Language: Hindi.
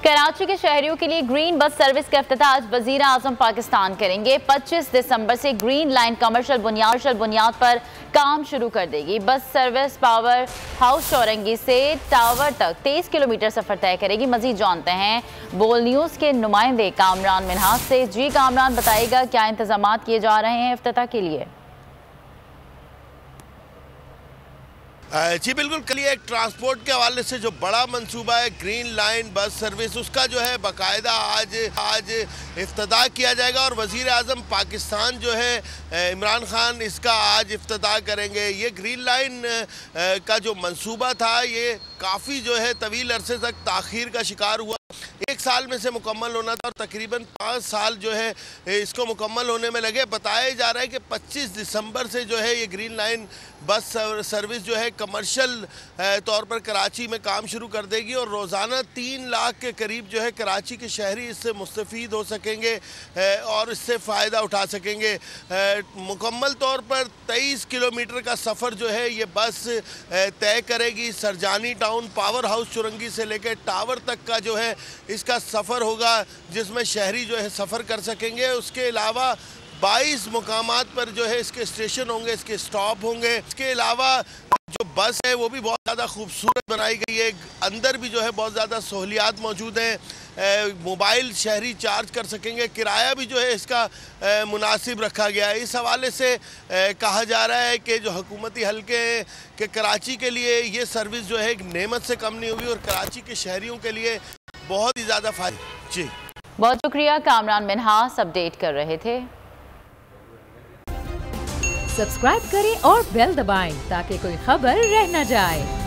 कराची के शहरियों के लिए ग्रीन बस सर्विस का इफ्तिताह आज वजीर आजम पाकिस्तान करेंगे। 25 दिसंबर से ग्रीन लाइन कमर्शियल बुनियाद पर काम शुरू कर देगी। बस सर्विस पावर हाउस चौरंगी से टावर तक 23 किलोमीटर सफर तय करेगी। मजीद जानते हैं बोल न्यूज़ के नुमाइंदे कामरान मिन्हाज से। जी कामरान, बताइएगा क्या इंतजाम किए जा रहे हैं इफ्तिताह के लिए? जी बिल्कुल, कल एक ट्रांसपोर्ट के हवाले से जो बड़ा मंसूबा है ग्रीन लाइन बस सर्विस, उसका जो है बाकायदा आज इफ्तिताह किया जाएगा और वज़ीर आज़म पाकिस्तान जो है इमरान खान इसका आज इफ्तिताह करेंगे। ये ग्रीन लाइन का जो मंसूबा था ये काफ़ी जो है तवील अरसे तक ताख़ीर का शिकार हुआ। 1 साल में से मुकम्मल होना था और तकरीबन 5 साल जो है इसको मुकम्मल होने में लगे। बताया जा रहा है कि 25 दिसंबर से जो है ये ग्रीन लाइन बस सर्विस जो है कमर्शियल तौर पर कराची में काम शुरू कर देगी और रोज़ाना 3 लाख के करीब जो है कराची के शहरी इससे मुस्तफ़ीद हो सकेंगे और इससे फ़ायदा उठा सकेंगे। मुकम्मल तौर पर 23 किलोमीटर का सफ़र जो है ये बस तय करेगी। Sarjani town power house Chowrangi से लेकर टावर तक का जो है इसका सफ़र होगा जिसमें शहरी जो है सफ़र कर सकेंगे। उसके अलावा 22 मुकामात पर जो है इसके स्टेशन होंगे, इसके स्टॉप होंगे। इसके अलावा जो बस है वो भी बहुत ज़्यादा खूबसूरत बनाई गई है। अंदर भी जो है बहुत ज़्यादा सहूलियात मौजूद हैं। मोबाइल शहरी चार्ज कर सकेंगे। किराया भी जो है इसका मुनासिब रखा गया है। इस हवाले से कहा जा रहा है कि जो हुकूमती हल्के हैं कि कराची के लिए ये सर्विस जो है एक नेमत से कम नहीं हुई और कराची के शहरियों के लिए बहुत ही ज़्यादा फ़ायदा। जी बहुत शुक्रिया, कामरान मिन्हाज अपडेट कर रहे थे। सब्सक्राइब करें और बेल दबाएं ताकि कोई खबर रह न जाए।